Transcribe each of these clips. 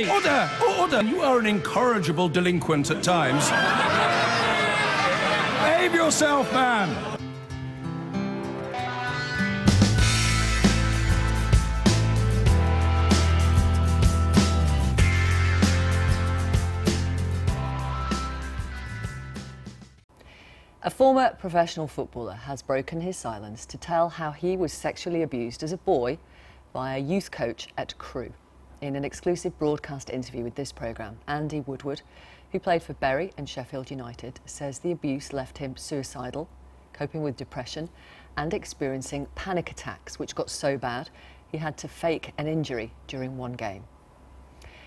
Order! Order! You are an incorrigible delinquent at times. Behave yourself, man! A former professional footballer has broken his silence to tell how he was sexually abused as a boy by a youth coach at Crewe. In an exclusive broadcast interview with this programme, Andy Woodward, who played for Bury and Sheffield United, says the abuse left him suicidal, coping with depression and experiencing panic attacks, which got so bad he had to fake an injury during one game.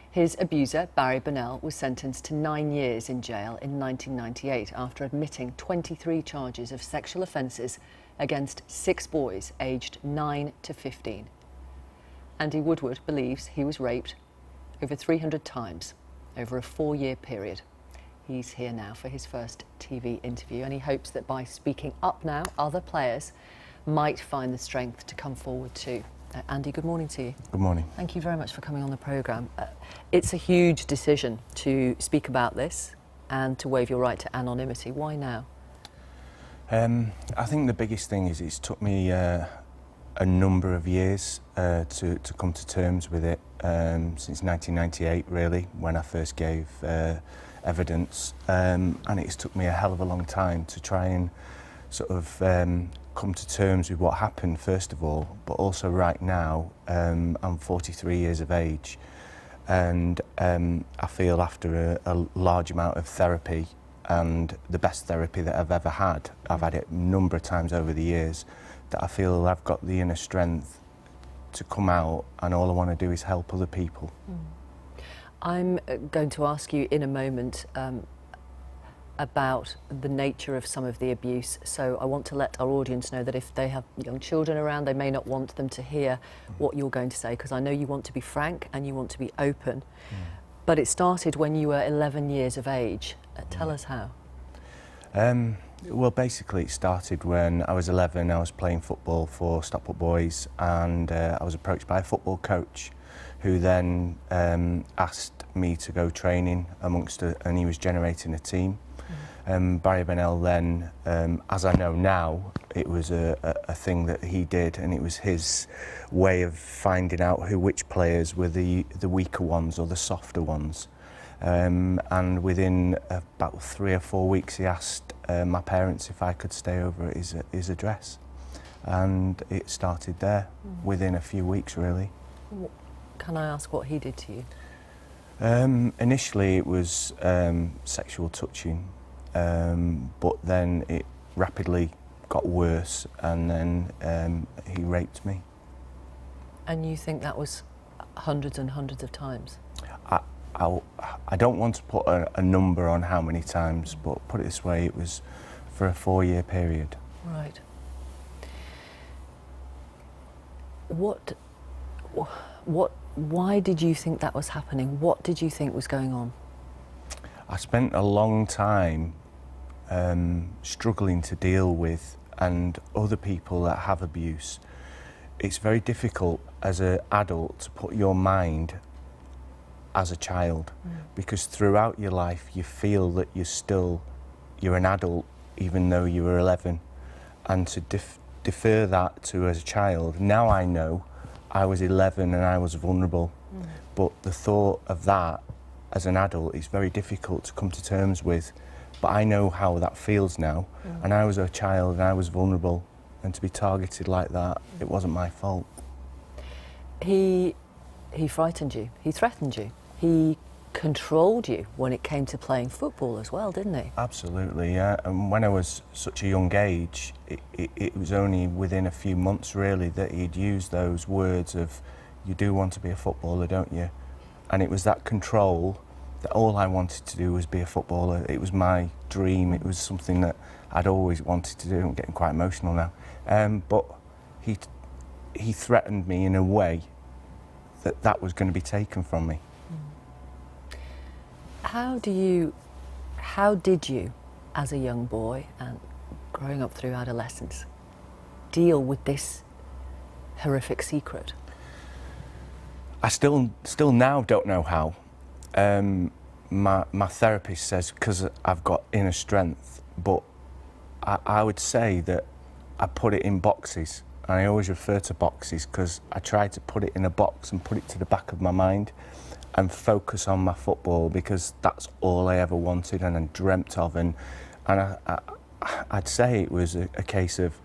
His abuser, Barry Bennell, was sentenced to 9 years in jail in 1998 after admitting 23 charges of sexual offences against 6 boys aged 9 to 15. Andy Woodward believes he was raped over 300 times over a 4-year period. He's here now for his first TV interview, and he hopes that by speaking up now, other players might find the strength to come forward too. Andy, good morning to you. Good morning. Thank you very much for coming on the programme. It's a huge decision to speak about this and to waive your right to anonymity. Why now? I think the biggest thing is it's took me a number of years to come to terms with it, since 1998 really, when I first gave evidence, and it's took me a hell of a long time to try and sort of come to terms with what happened first of all, but also right now I'm 43 years of age, and I feel after a large amount of therapy, and the best therapy that I've ever had, I've had it a number of times over the years, that I feel I've got the inner strength to come out, and all I want to do is help other people. I'm going to ask you in a moment about the nature of some of the abuse, so I want to let our audience know that if they have young children around, they may not want them to hear what you're going to say, because I know you want to be frank and you want to be open. But it started when you were 11 years of age. Tell us how. Well, basically it started when I was 11. I was playing football for Stockport Boys, and I was approached by a football coach who then asked me to go training and he was generating a team. Barry Bennell then, as I know now, it was a thing that he did, and it was his way of finding out which players were the weaker ones or the softer ones. And within about 3 or 4 weeks he asked my parents if I could stay over at his address, and it started there within a few weeks really. Can I ask what he did to you? Initially it was sexual touching, but then it rapidly got worse, and then he raped me. And you think that was hundreds and hundreds of times? I don't want to put a number on how many times, but put it this way, it was for a 4-year period. Right. Why did you think that was happening? What did you think was going on? I spent a long time struggling to deal with, and other people that have abuse. It's very difficult as an adult to put your mind as a child, because throughout your life you feel that you're an adult even though you were 11, and to defer that to as a child. Now I know I was 11 and I was vulnerable, but the thought of that as an adult is very difficult to come to terms with. But I know how that feels now, and I was a child and I was vulnerable, and to be targeted like that, it wasn't my fault. He frightened you, he threatened you, he controlled you when it came to playing football as well, didn't he? Absolutely, yeah. And when I was such a young age, it was only within a few months really that he'd used those words of, you do want to be a footballer, don't you? And it was that control that all I wanted to do was be a footballer. It was my dream, it was something that I'd always wanted to do. I'm getting quite emotional now. But he threatened me in a way that was going to be taken from me. How did you, as a young boy and growing up through adolescence, deal with this horrific secret? I still now don't know how. My therapist says because I've got inner strength, but I would say that I put it in boxes, and I always refer to boxes because I try to put it in a box and put it to the back of my mind and focus on my football, because that's all I ever wanted and I dreamt of, and I'd say it was a case of,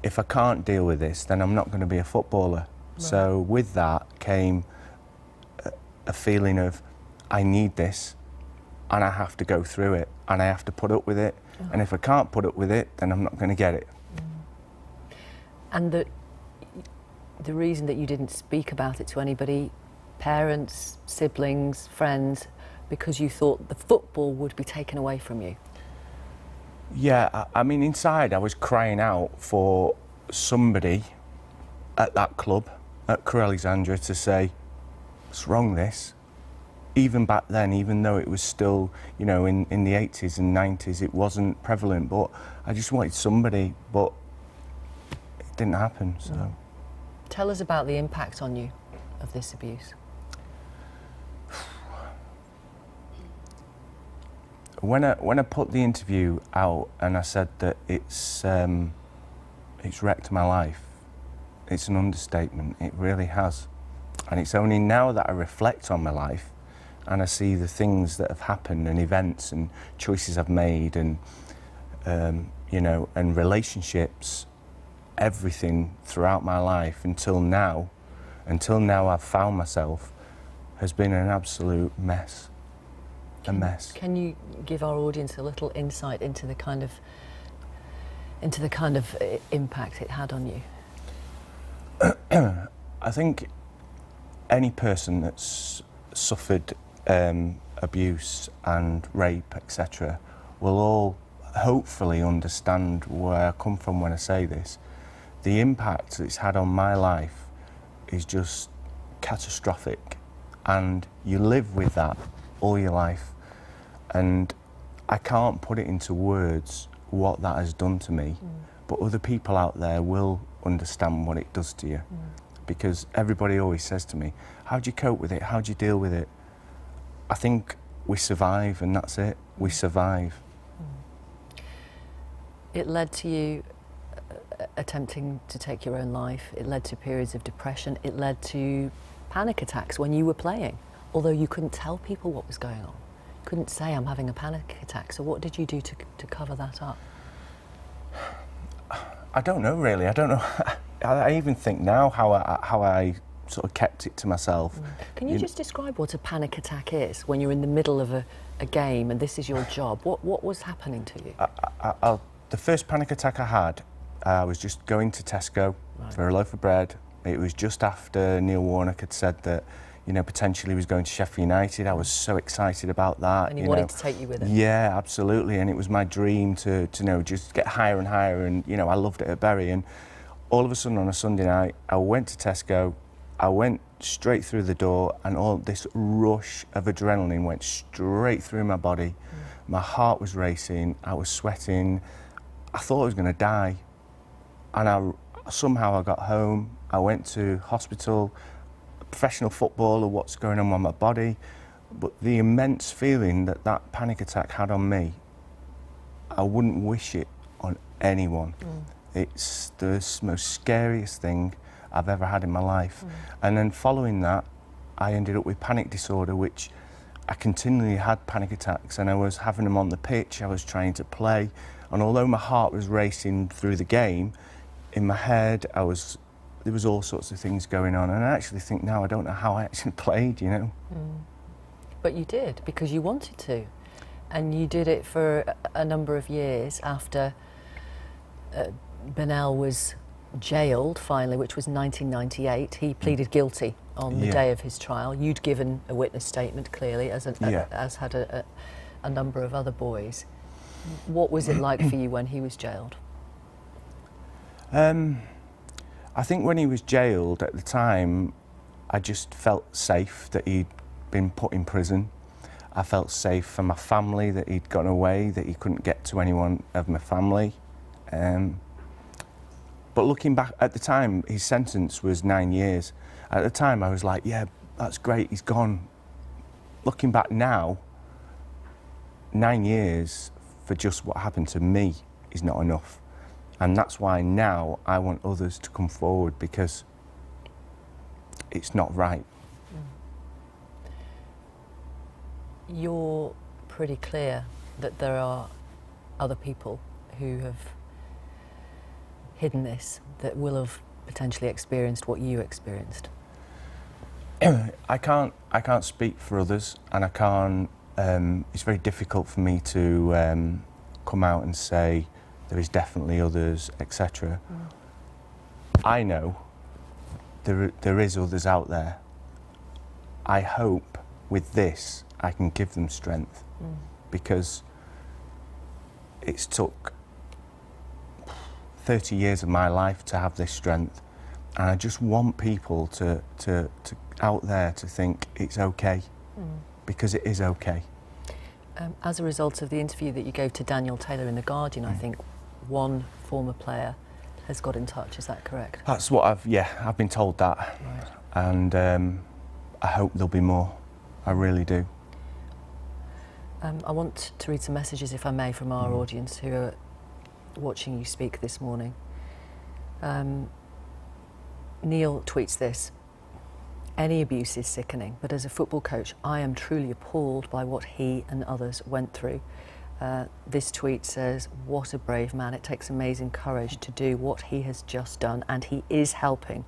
if I can't deal with this, then I'm not going to be a footballer. Right. So with that came a feeling of, I need this and I have to go through it and I have to put up with it. Oh. And if I can't put up with it, then I'm not going to get it. And the reason that you didn't speak about it to anybody, parents, siblings, friends, because you thought the football would be taken away from you? Yeah, I mean, inside I was crying out for somebody at that club, at Crewe Alexandra, to say, what's wrong this? Even back then, even though it was still, you know, in the 80s and 90s, it wasn't prevalent, but I just wanted somebody, but it didn't happen, so. Mm. Tell us about the impact on you of this abuse. When I put the interview out and I said that it's wrecked my life, it's an understatement. It really has. And it's only now that I reflect on my life and I see the things that have happened and events and choices I've made and, you know, and relationships, everything throughout my life until now I've found myself, has been an absolute mess. A mess. Can you give our audience a little insight into the kind of impact it had on you? I think any person that's suffered abuse and rape, etc., will all hopefully understand where I come from when I say this. The impact it's had on my life is just catastrophic, and you live with that all your life. And I can't put it into words what that has done to me, but other people out there will understand what it does to you. Because everybody always says to me, how do you cope with it? How do you deal with it? I think we survive, and that's it. We survive. It led to you attempting to take your own life. It led to periods of depression. It led to panic attacks when you were playing, although you couldn't tell people what was going on. Couldn't say, I'm having a panic attack. So what did you do to cover that up? I don't know, really. I don't know. I even think now how I sort of kept it to myself. Can you just describe what a panic attack is when you're in the middle of a game and this is your job? What was happening to you? The first panic attack I had, I was just going to Tesco for a loaf of bread. It was just after Neil Warnock had said that, you know, potentially he was going to Sheffield United. I was so excited about that. And he wanted to take you with him. Yeah, absolutely. And it was my dream to you know, just get higher and higher. And, you know, I loved it at Bury. And all of a sudden on a Sunday night, I went to Tesco. I went straight through the door, and all this rush of adrenaline went straight through my body. My heart was racing. I was sweating. I thought I was going to die. And somehow I got home. I went to hospital. Professional footballer, what's going on with my body, but the immense feeling that panic attack had on me, I wouldn't wish it on anyone. It's the most scariest thing I've ever had in my life. And then following that, I ended up with panic disorder, which I continually had panic attacks, and I was having them on the pitch. I was trying to play, and although my heart was racing through the game, in my head there was all sorts of things going on, and I actually think now I don't know how I actually played, you know. But you did, because you wanted to, and you did it for a number of years after Bernal was jailed finally, which was 1998. He pleaded guilty on the day of his trial. You'd given a witness statement, clearly, as had a number of other boys. What was it like for you when he was jailed? I think when he was jailed at the time, I just felt safe that he'd been put in prison. I felt safe for my family that he'd gone away, that he couldn't get to anyone of my family. But looking back at the time, his sentence was 9 years. At the time, I was like, yeah, that's great, he's gone. looking back now, 9 years for just what happened to me is not enough. And that's why now I want others to come forward, because it's not right. You're pretty clear that there are other people who have hidden this, that will have potentially experienced what you experienced. I can't speak for others, and I can't. It's very difficult for me to come out and say there is definitely others, etc. I know there is others out there. I hope with this I can give them strength, because it's took 30 years of my life to have this strength, and I just want people to out there to think it's okay, because it is okay. As a result of the interview that you gave to Daniel Taylor in The Guardian, I think one former player has got in touch, is that correct? That's what I've been told that. Right. And I hope there'll be more. I really do. I want to read some messages, if I may, from our audience who are watching you speak this morning. Neil tweets this: any abuse is sickening, but as a football coach, I am truly appalled by what he and others went through. This tweet says, what a brave man. It takes amazing courage to do what he has just done, and he is helping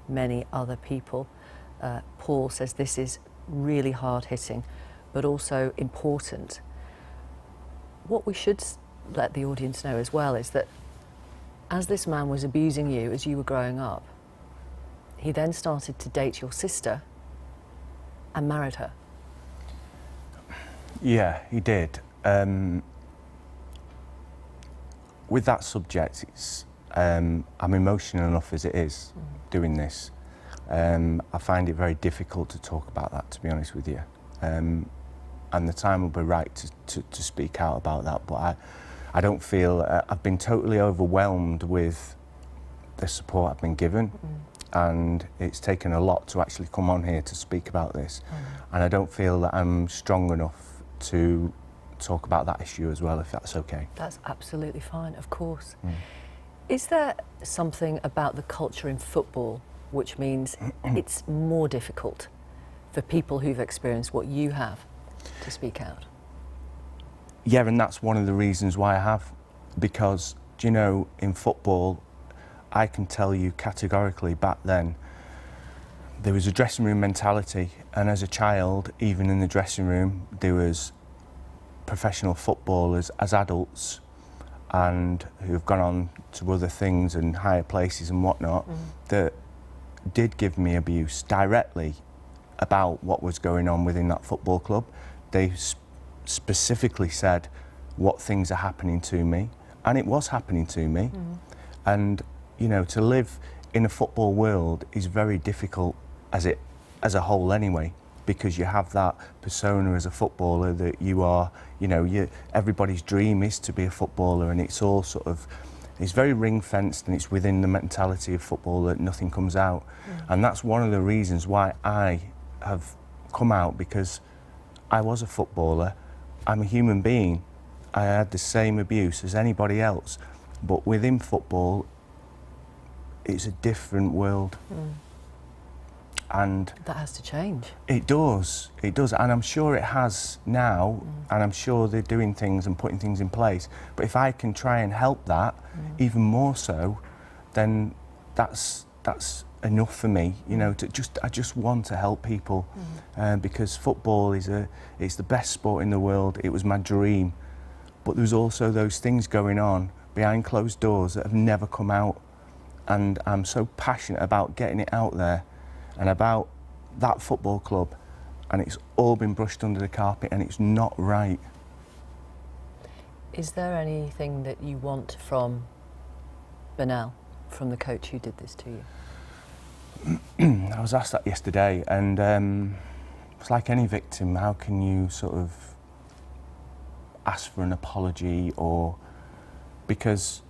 many other people. Paul says this is really hard hitting, but also important. What we should let the audience know as well is that as this man was abusing you as you were growing up, he then started to date your sister and married her. Yeah, he did. With that subject, it's, I'm emotional enough as it is doing this. I find it very difficult to talk about that, to be honest with you. And the time will be right to speak out about that, but I don't feel, I've been totally overwhelmed with the support I've been given. And it's taken a lot to actually come on here to speak about this. And I don't feel that I'm strong enough to talk about that issue as well, if that's okay. That's absolutely fine, of course. Is there something about the culture in football which means it's more difficult for people who've experienced what you have to speak out? Yeah, and that's one of the reasons why I have. Because, do you know, in football, I can tell you categorically back then, there was a dressing room mentality, and as a child, even in the dressing room, there was professional footballers as adults and who've gone on to other things and higher places and whatnot that did give me abuse directly about what was going on within that football club. They specifically said what things are happening to me, and it was happening to me. And you know, to live in a football world is very difficult as a whole anyway, because you have that persona as a footballer that you are, you know, everybody's dream is to be a footballer, and it's all sort of, it's very ring fenced, and it's within the mentality of football that nothing comes out. And that's one of the reasons why I have come out, because I was a footballer, I'm a human being, I had the same abuse as anybody else, but within football, it's a different world. And that has to change. It does, and I'm sure it has now, and I'm sure they're doing things and putting things in place. But if I can try and help that, even more so, then that's enough for me. You know, I just want to help people, because football it's the best sport in the world. It was my dream, but there's also those things going on behind closed doors that have never come out. And I'm so passionate about getting it out there and about that football club, and it's all been brushed under the carpet, and it's not right. Is there anything that you want from Bernal, from the coach who did this to you? I was asked that yesterday, and it's like any victim, how can you sort of ask for an apology, or because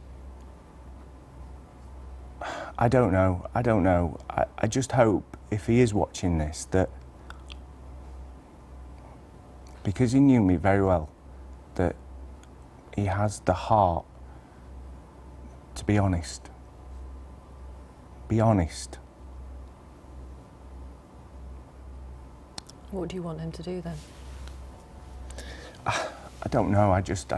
I don't know. I just hope, if he is watching this, that because he knew me very well, that he has the heart to be honest. Be honest. What do you want him to do then? I don't know. I just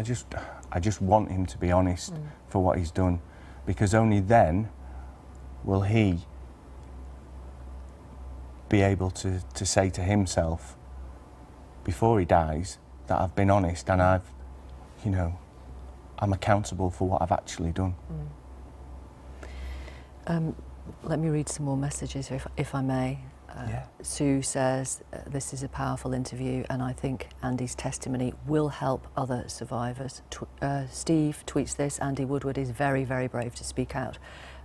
want him to be honest for what he's done, because only then will he be able to say to himself before he dies that I've been honest and I've, you know, I'm accountable for what I've actually done. Let me read some more messages, if I may. Yeah. Sue says, this is a powerful interview and I think Andy's testimony will help other survivors. Steve tweets this: Andy Woodward is very, very brave to speak out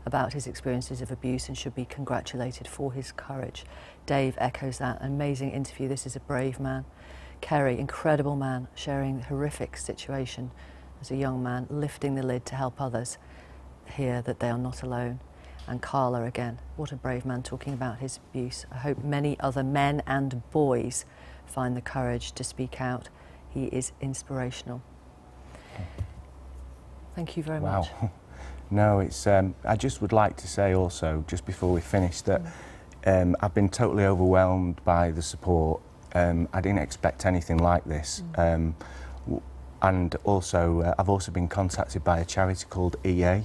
about his experiences of abuse and should be congratulated for his courage. Dave echoes that. Amazing interview. This is a brave man. Kerry, incredible man, sharing horrific situation as a young man, lifting the lid to help others hear that they are not alone. And Carla again, what a brave man, talking about his abuse. I hope many other men and boys find the courage to speak out. He is inspirational. Thank you very much. Wow. No, it's. I just would like to say also, just before we finish, that I've been totally overwhelmed by the support. I didn't expect anything like this. And also, I've also been contacted by a charity called EA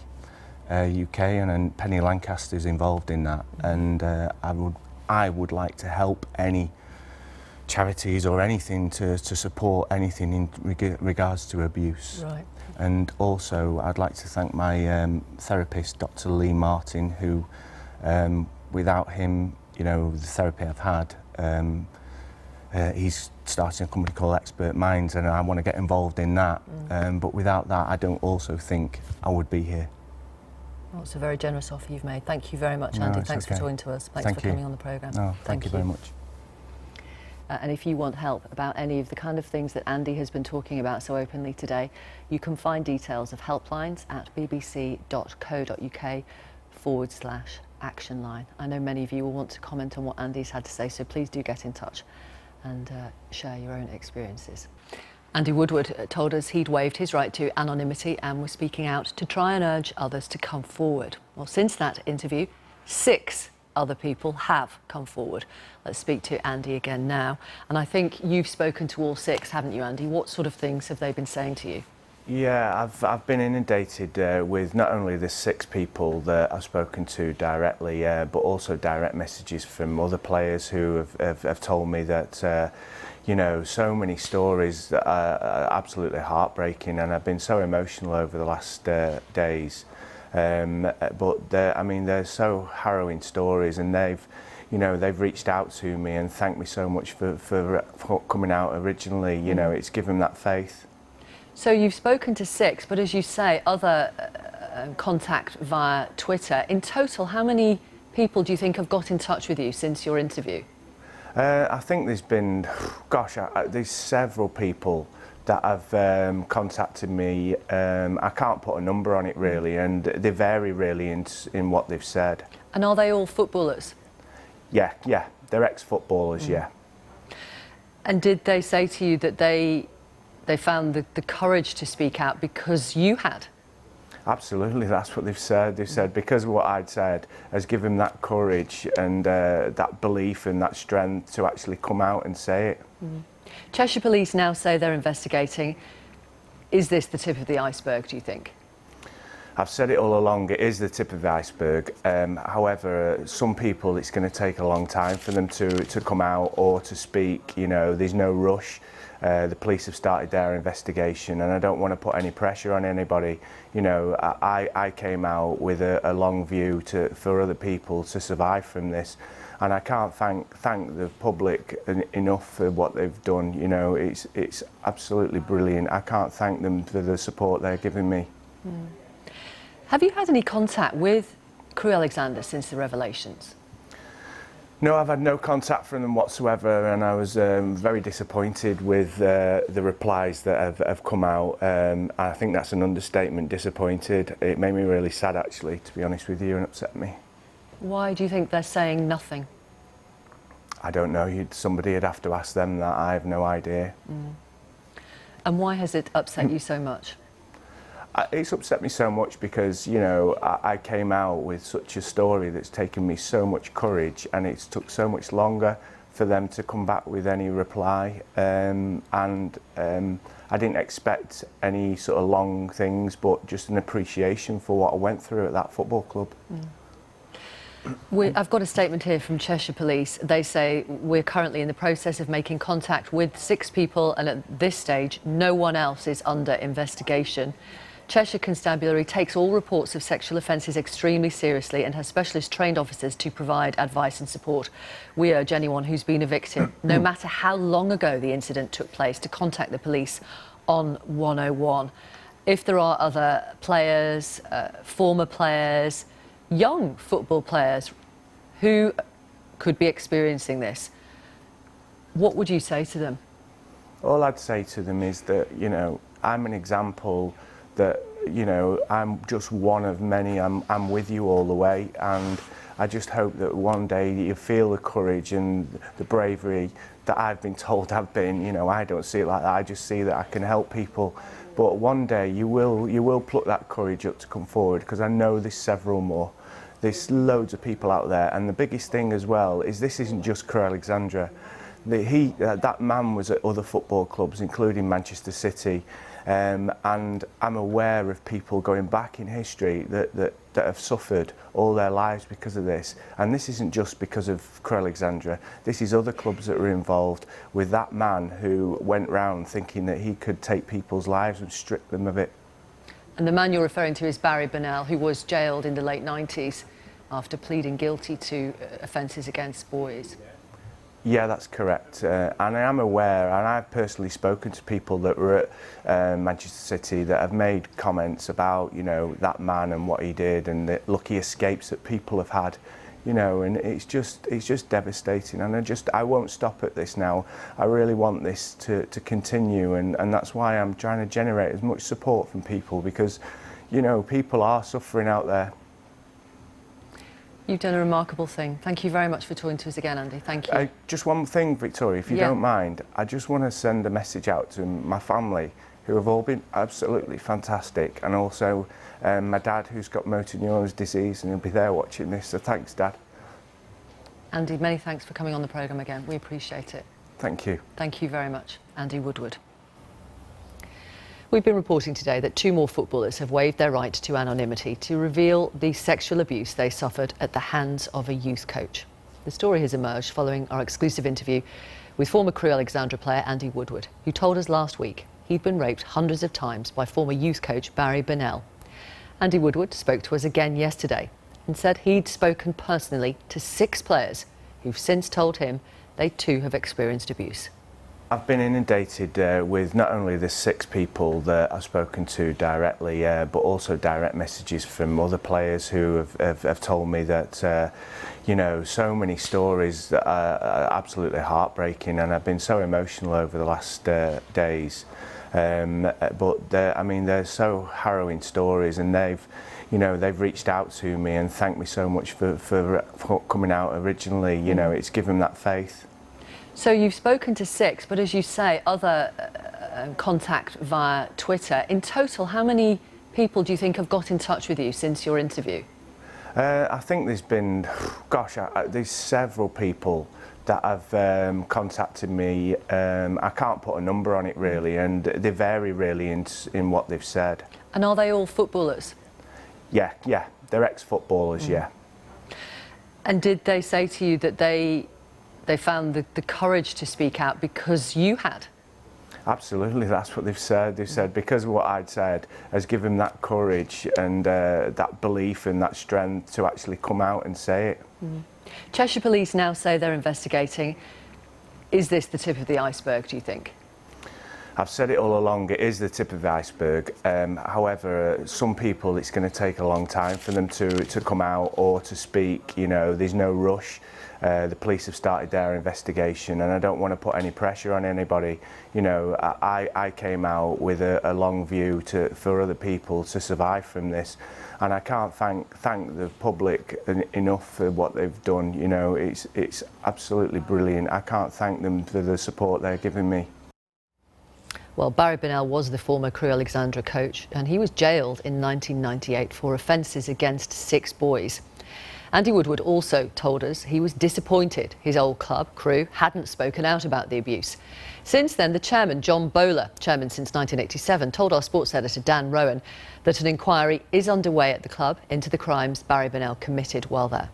UK, and Penny Lancaster's involved in that. And I would like to help any charities or anything to support anything in regards to abuse. Right. And also, I'd like to thank my therapist, Dr. Lee Martin, who, without him, you know, the therapy I've had, he's starting a company called Expert Minds, and I want to get involved in that. But without that, I don't also think I would be here. Well, it's a very generous offer you've made. Thank you very much, No, Andy. it's Thanks okay. for talking to us. Thanks Thank for you. coming on the programme. No, thank you very much. And if you want help about any of the kind of things that Andy has been talking about so openly today, you can find details of helplines at bbc.co.uk/action line. I know many of you will want to comment on what Andy's had to say, so please do get in touch and share your own experiences. Andy Woodward told us he'd waived his right to anonymity and was speaking out to try and urge others to come forward. Well, since that interview, 6 other people have come forward. Let's speak to Andy again now. And I think you've spoken to all 6, haven't you, Andy? What sort of things have they been saying to you? Yeah, I've been inundated with not only the 6 people that I've spoken to directly, but also direct messages from other players who have told me that, you know, so many stories that are absolutely heartbreaking, and I've been so emotional over the last days. But I mean, they're so harrowing stories, and they've reached out to me and thanked me so much for coming out originally. You know, it's given that faith. So you've spoken to 6, but as you say, other contact via Twitter. In total, how many people do you think have got in touch with you since your interview? I think there's been, gosh, there's several people that have contacted me. I can't put a number on it really, and they vary really in what they've said. And are they all footballers? Yeah, they're ex-footballers, yeah. And did they say to you that they found the courage to speak out because you had? Absolutely, that's what they've said. They've said because of what I'd said has given them that courage and that belief and that strength to actually come out and say it. Cheshire Police now say they're investigating. Is this the tip of the iceberg, do you think? I've said it all along, it is the tip of the iceberg. However, some people, it's going to take a long time for them to come out or to speak. You know, there's no rush. The police have started their investigation, and I don't want to put any pressure on anybody. You know, I came out with a long view for other people to survive from this, and I can't thank the public enough for what they've done. You know, it's absolutely brilliant. I can't thank them for the support they're giving me. Have you had any contact with Crewe Alexandra since the revelations? No, I've had no contact from them whatsoever, and I was very disappointed with the replies that have come out. I think that's an understatement, disappointed. It made me really sad, actually, to be honest with you, and upset me. Why do you think they're saying nothing? I don't know. Somebody would have to ask them that. I have no idea. And why has it upset you so much? It's upset me so much because, you know, I came out with such a story that's taken me so much courage, and it's took so much longer for them to come back with any reply. I didn't expect any sort of long things, but just an appreciation for what I went through at that football club. I've got a statement here from Cheshire Police. They say, we're currently in the process of making contact with 6 people, and at this stage, no one else is under investigation. Cheshire Constabulary takes all reports of sexual offences extremely seriously and has specialist trained officers to provide advice and support. We urge anyone who's been a victim, no matter how long ago the incident took place, to contact the police on 101. If there are other players, former players, young football players who could be experiencing this, what would you say to them? All I'd say to them is that, you know, I'm an example that, you know, I'm just one of many. I'm with you all the way, and I just hope that one day you feel the courage and the bravery that I've been told I've been. You know, I don't see it like that. I just see that I can help people. But one day you will pluck that courage up to come forward, because I know there's several more. There's loads of people out there, and the biggest thing as well is this isn't just Crewe Alexandra. That man was at other football clubs, including Manchester City, and I'm aware of people going back in history that have suffered all their lives because of this. And this isn't just because of Crewe Alexandra. This is other clubs that were involved with that man who went round thinking that he could take people's lives and strip them of it. And the man you're referring to is Barry Bennell, who was jailed in the late 90s after pleading guilty to offences against boys. Yeah, that's correct. And I am aware, and I've personally spoken to people that were at Manchester City that have made comments about, you know, that man and what he did, and the lucky escapes that people have had, you know, and it's just devastating. And I won't stop at this now. I really want this to continue, and that's why I'm trying to generate as much support from people, because, you know, people are suffering out there. You've done a remarkable thing. Thank you very much for talking to us again, Andy. Thank you. Just one thing, Victoria, if you don't mind. I just want to send a message out to my family, who have all been absolutely fantastic, and also my dad, who's got motor neurons disease, and he'll be there watching this, so thanks, Dad. Andy, many thanks for coming on the programme again. We appreciate it. Thank you. Thank you very much. Andy Woodward. We've been reporting today that 2 more footballers have waived their right to anonymity to reveal the sexual abuse they suffered at the hands of a youth coach. The story has emerged following our exclusive interview with former Crewe Alexandra player Andy Woodward, who told us last week he'd been raped hundreds of times by former youth coach Barry Bennell. Andy Woodward spoke to us again yesterday and said he'd spoken personally to 6 players who've since told him they too have experienced abuse. I've been inundated with not only the 6 people that I've spoken to directly, but also direct messages from other players who have told me that, you know, so many stories that are absolutely heartbreaking, and I've been so emotional over the last days. But I mean, they're so harrowing stories, and they've reached out to me and thanked me so much for coming out originally. You know, it's given that faith. So you've spoken to 6, but as you say, other contact via Twitter. In total, how many people do you think have got in touch with you since your interview? I think there's been, there's several people that have contacted me. I can't put a number on it really, and they vary really in what they've said. And are they all footballers? Yeah, they're ex-footballers, yeah. And did they say to you that they found the courage to speak out because you had? Absolutely, that's what they've said. They've said because of what I'd said has given them that courage and that belief and that strength to actually come out and say it. Cheshire Police now say they're investigating. Is this the tip of the iceberg, do you think? I've said it all along, it is the tip of the iceberg. However, some people, it's going to take a long time for them to come out or to speak. You know, there's no rush. The police have started their investigation, and I don't want to put any pressure on anybody. You know, I came out with a long view for other people to survive from this, and I can't thank the public enough for what they've done. You know, it's absolutely brilliant. I can't thank them for the support they're giving me. Well, Barry Bennell was the former Crewe Alexandra coach, and he was jailed in 1998 for offences against 6 boys. Andy Woodward also told us he was disappointed his old club, Crewe, hadn't spoken out about the abuse. Since then, the chairman, John Bowler, chairman since 1987, told our sports editor Dan Rowan that an inquiry is underway at the club into the crimes Barry Bennell committed while there.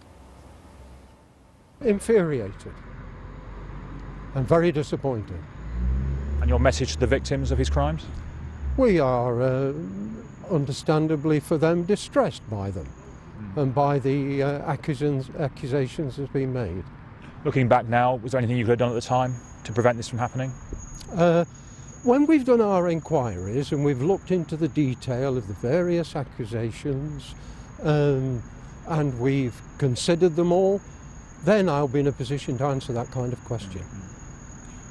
Infuriated and very disappointed. And your message to the victims of his crimes? We are, understandably for them, distressed by them and by the accusations that's been made. Looking back now, was there anything you could have done at the time to prevent this from happening? When we've done our inquiries and we've looked into the detail of the various accusations and we've considered them all, then I'll be in a position to answer that kind of question.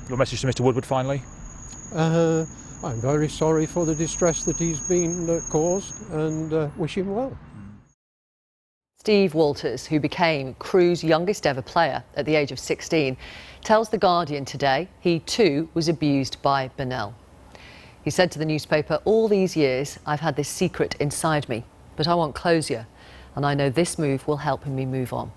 Your message to Mr. Woodward finally? I'm very sorry for the distress that he's been caused and wish him well. Steve Walters, who became Crewe's youngest ever player at the age of 16, tells The Guardian today he too was abused by Bennell. He said to the newspaper, "All these years I've had this secret inside me, but I want closure, and I know this move will help me move on."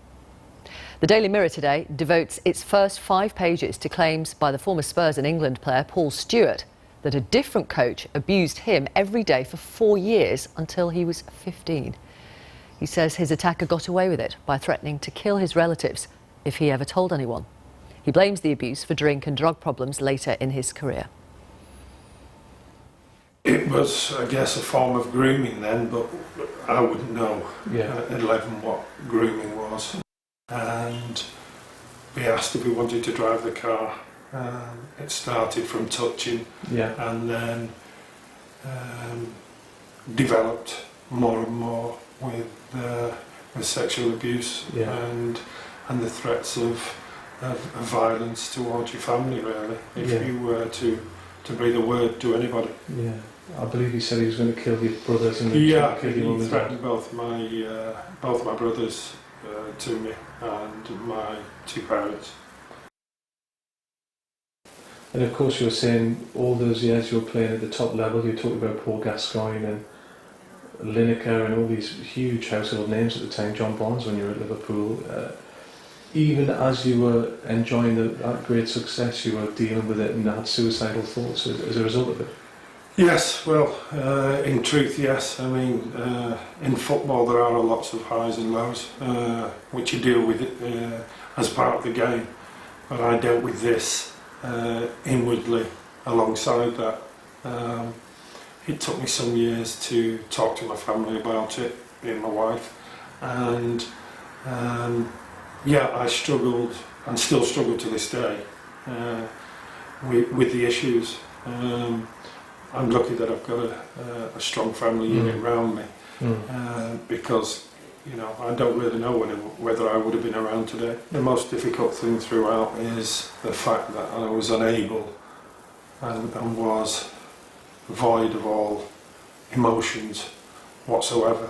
The Daily Mirror today devotes its first 5 pages to claims by the former Spurs and England player Paul Stewart that a different coach abused him every day for 4 years until he was 15. He says his attacker got away with it by threatening to kill his relatives if he ever told anyone. He blames the abuse for drink and drug problems later in his career. It was, I guess, a form of grooming then, but I wouldn't know at 11 what grooming was. And we asked if we wanted to drive the car. It started from touching and then developed more and more with sexual abuse and the threats of violence towards your family, really, if you were to breathe a word to anybody. Yeah, I believe he said he was going to kill your brothers and kill your mum. He threatened both my brothers to me and my 2 parents. And of course, you were saying all those years you were playing at the top level. You talked about Paul Gascoigne and Lineker and all these huge household names at the time, John Bonds when you were at Liverpool. Even as you were enjoying that great success, you were dealing with it and had suicidal thoughts as a result of it. Yes, well, in truth, yes. I mean, in football there are lots of highs and lows, which you deal with as part of the game. But I dealt with this inwardly alongside that. It took me some years to talk to my family about it, being my wife, and I struggled and still struggle to this day with the issues. I'm lucky that I've got a strong family unit around me because, you know, I don't really know whether I would have been around today. The most difficult thing throughout is the fact that I was unable and was void of all emotions whatsoever.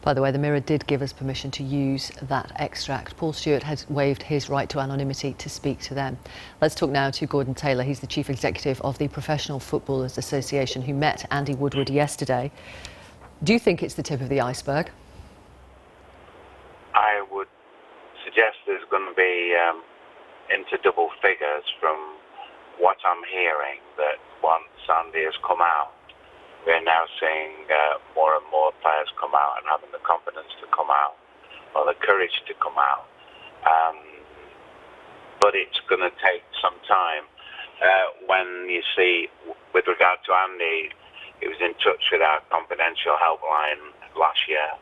By the way, the Mirror did give us permission to use that extract. Paul Stewart has waived his right to anonymity to speak to them. Let's talk now to Gordon Taylor. He's the Chief Executive of the Professional Footballers Association, who met Andy Woodward yesterday. Do you think it's the tip of the iceberg? I would suggest there's going to be into double figures from what I'm hearing, that once Andy has come out, we're now seeing more and more players come out and having the confidence to come out, or the courage to come out. But it's going to take some time. When you see, with regard to Andy, he was in touch with our confidential helpline last year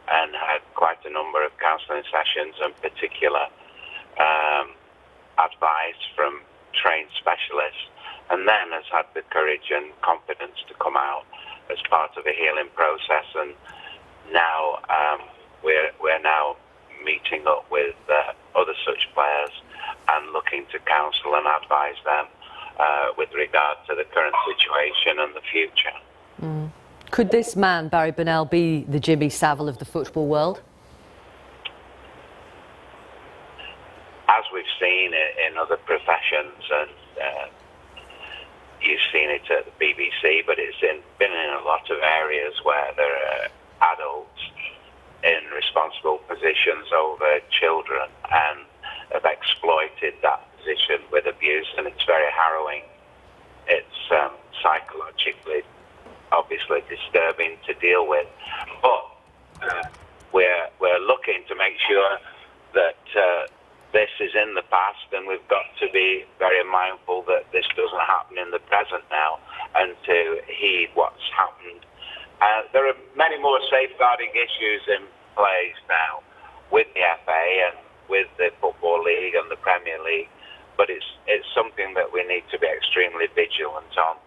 and had quite a number of counselling sessions, and particular advice from trained specialists, and then has had the courage and confidence to come out as part of a healing process. And now we're now meeting up with other such players and looking to counsel and advise them with regard to the current situation and the future. Could this man, Barry Bennell, be the Jimmy Savile of the football world? As we've seen in other professions, and you've seen it at the BBC, but it's been in a lot of areas where there are adults in responsible positions over children and have exploited that position with abuse, and it's very harrowing. It's psychologically, obviously disturbing to deal with, but we're looking to make sure that this is in the past, and we've got to be very mindful that this doesn't happen in the present now, and to heed what's happened. There are many more safeguarding issues in place now with the FA and with the Football League and the Premier League, but it's something that we need to be extremely vigilant on,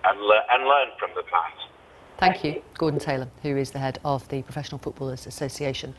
and learn from the past. Thank you, Gordon Taylor, who is the head of the Professional Footballers Association.